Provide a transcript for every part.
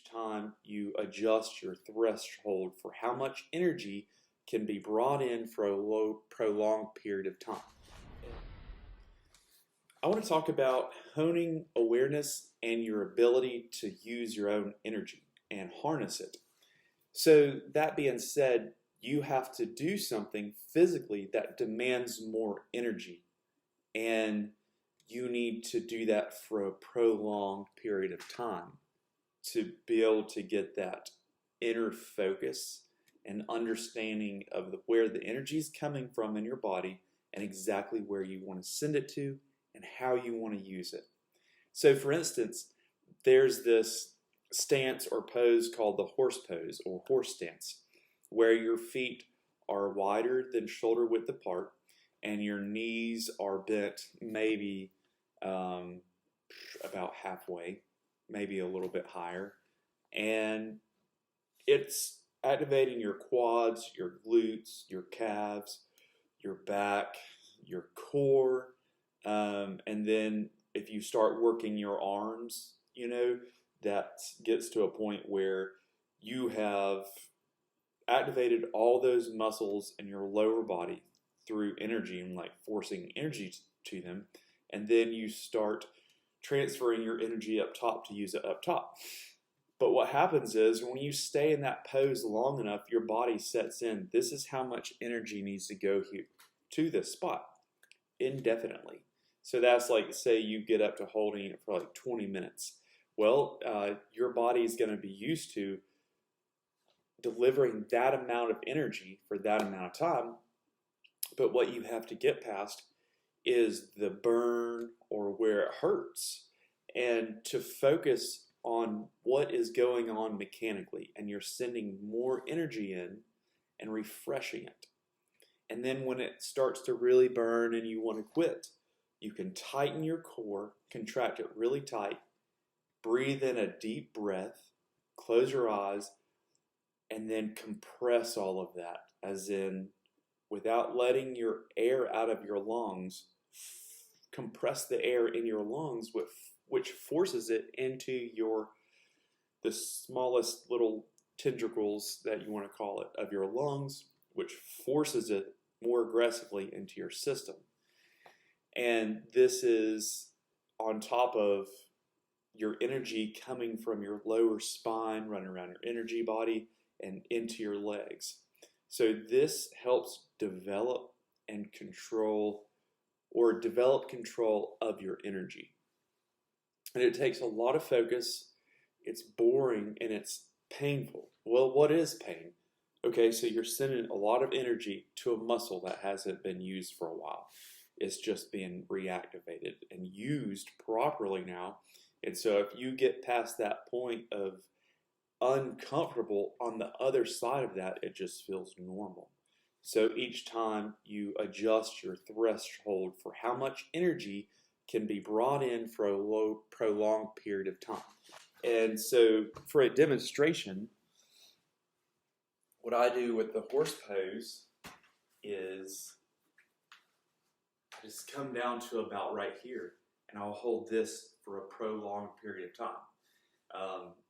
each time you adjust your threshold for how much energy can be brought in for a prolonged period of time. I want to talk about honing awareness and your ability to use your own energy and harness it. So, that being said, you have to do something physically that demands more energy, and you need to do that for a prolonged period of time to be able to get that inner focus and understanding of where the energy is coming from in your body and exactly where you want to send it to and how you want to use it. So, for instance, there's this stance or pose called the horse pose or horse stance, where your feet are wider than shoulder width apart and your knees are bent maybe about halfway, maybe a little bit higher, and it's activating your quads, your glutes, your calves, your back, your core, and then if you start working your arms, that gets to a point where you have activated all those muscles in your lower body through energy and like forcing energy to them, and then you start transferring your energy up top to use it up top. But what happens is when you stay in that pose long enough, your body sets in. This is how much energy needs to go here to this spot indefinitely. So that's like, say you get up to holding it for like 20 minutes. Well, your body is going to be used to delivering that amount of energy for that amount of time. But what you have to get past is the burn or where it hurts, and to focus on what is going on mechanically, and you're sending more energy in and refreshing it. And then when it starts to really burn and you want to quit, you can tighten your core, contract it really tight, breathe in a deep breath, close your eyes, and then compress all of that, as in without letting your air out of your lungs, compress the air in your lungs, which forces it into the smallest little tendrils that you want to call it of your lungs, which forces it more aggressively into your system. And this is on top of your energy coming from your lower spine, running around your energy body and into your legs. So this helps develop control of your energy. And it takes a lot of focus. It's boring and it's painful. Well, what is pain? Okay, so you're sending a lot of energy to a muscle that hasn't been used for a while. It's just being reactivated and used properly now. And so if you get past that point of uncomfortable, on the other side of that, it just feels normal. So each time you adjust your threshold for how much energy can be brought in for a prolonged period of time. And so for a demonstration, what I do with the horse pose is I just come down to about right here, and I'll hold this for a prolonged period of time.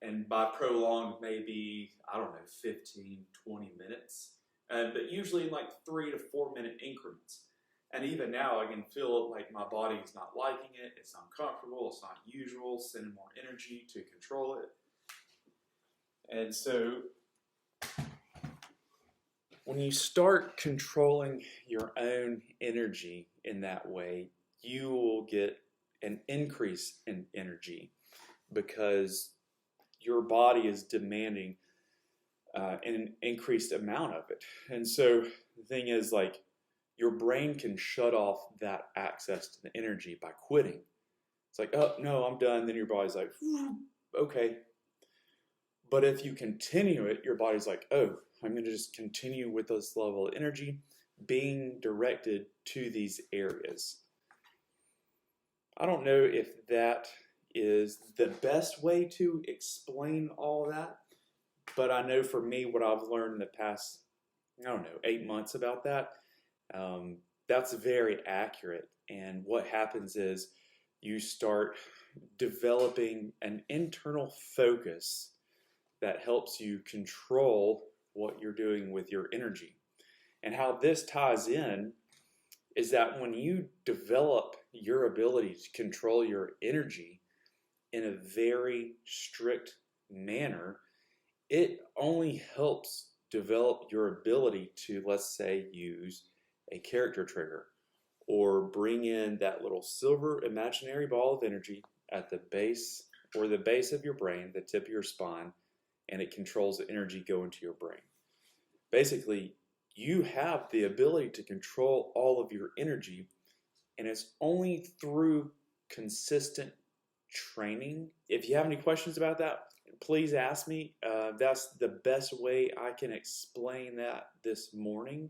And by prolonged, maybe, 15, 20 minutes. But usually in like 3 to 4 minute increments. And even now, I can feel like my body's not liking it. It's uncomfortable. It's not usual. Sending more energy to control it. And so when you start controlling your own energy in that way, you will get an increase in energy because your body is demanding an increased amount of it. And so the thing is, like, your brain can shut off that access to the energy by quitting. It's like, oh, no, I'm done. Then your body's like, okay. But if you continue it, your body's like, oh, I'm going to just continue with this level of energy being directed to these areas. I don't know if that is the best way to explain all that, but I know for me, what I've learned in the past, 8 months about that, that's very accurate. And what happens is you start developing an internal focus that helps you control what you're doing with your energy. And how this ties in is that when you develop your ability to control your energy in a very strict manner, it only helps develop your ability to, let's say, use a character trigger or bring in that little silver imaginary ball of energy at the base or the base of your brain, the tip of your spine, and it controls the energy going to your brain. Basically, you have the ability to control all of your energy, and it's only through consistent training. If you have any questions about that, please ask me. That's the best way I can explain that this morning.